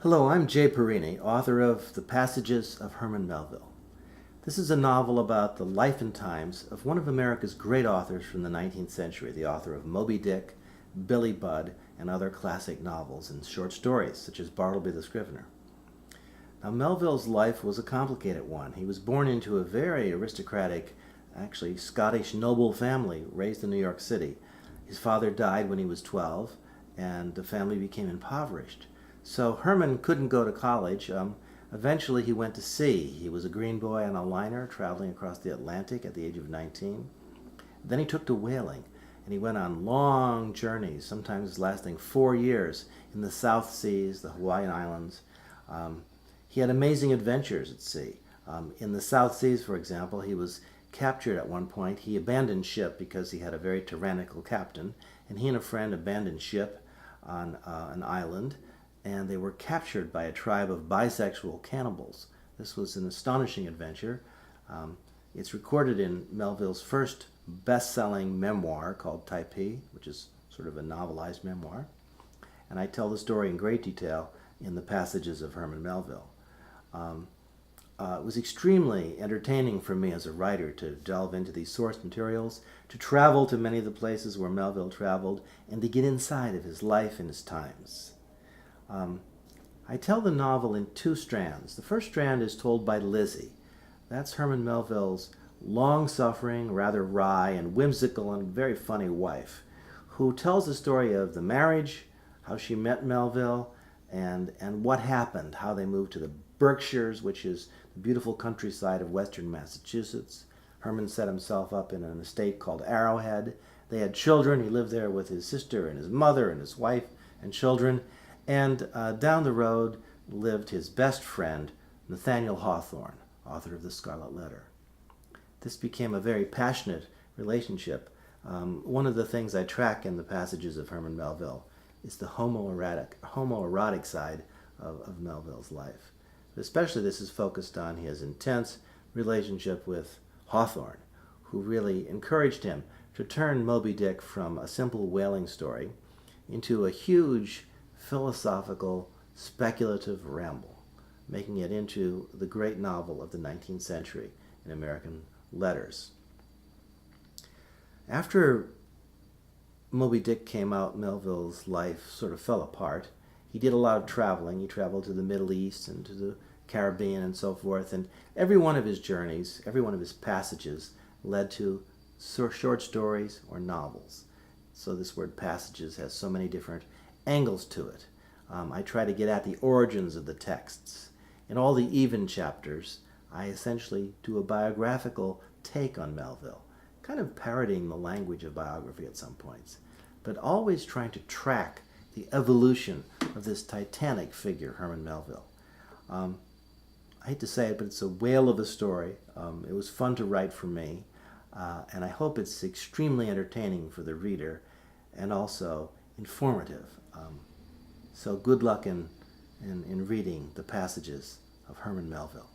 Hello, I'm Jay Parini, author of The Passages of Herman Melville. This is a novel about the life and times of one of America's great authors from the 19th century, the author of Moby Dick, Billy Budd, and other classic novels and short stories, such as Bartleby the Scrivener. Now, Melville's life was a complicated one. He was born into a very aristocratic, actually Scottish noble family raised in New York City. His father died when he was 12, and the family became impoverished. So Herman couldn't go to college. Eventually he went to sea. He was a green boy on a liner traveling across the Atlantic at the age of 19. Then he took to whaling, and he went on long journeys, sometimes lasting 4 years, in the South Seas, the Hawaiian Islands. He had amazing adventures at sea. In the South Seas, for example, he was captured at one point. He abandoned ship because he had a very tyrannical captain, and he and a friend abandoned ship on an island, and they were captured by a tribe of bisexual cannibals. This was an astonishing adventure. It's recorded in Melville's first best-selling memoir called Typee, which is sort of a novelized memoir. And I tell the story in great detail in The Passages of Herman Melville. It was extremely entertaining for me as a writer to delve into these source materials, to travel to many of the places where Melville traveled, and to get inside of his life and his times. I tell the novel in two strands. The first strand is told by Lizzie. That's Herman Melville's long-suffering, rather wry and whimsical and very funny wife, who tells the story of the marriage, how she met Melville, and what happened, how they moved to the Berkshires, which is the beautiful countryside of western Massachusetts. Herman set himself up in an estate called Arrowhead. They had children. He lived there with his sister and his mother and his wife and children. And down the road lived his best friend, Nathaniel Hawthorne, author of The Scarlet Letter. This became a very passionate relationship. One of the things I track in the passages of Herman Melville is the homoerotic side of Melville's life. But especially this is focused on his intense relationship with Hawthorne, who really encouraged him to turn Moby Dick from a simple whaling story into a huge philosophical, speculative ramble, making it into the great novel of the 19th century in American letters. After Moby Dick came out, Melville's life sort of fell apart. He did a lot of traveling. He traveled to the Middle East and to the Caribbean and so forth, and every one of his journeys, every one of his passages led to short stories or novels. So this word passages has so many different angles to it. I try to get at the origins of the texts. In all the even chapters, I essentially do a biographical take on Melville, kind of parodying the language of biography at some points, but always trying to track the evolution of this titanic figure, Herman Melville. I hate to say it, but it's a whale of a story. It was fun to write for me, and I hope it's extremely entertaining for the reader and also informative. So good luck in reading The Passages of Herman Melville.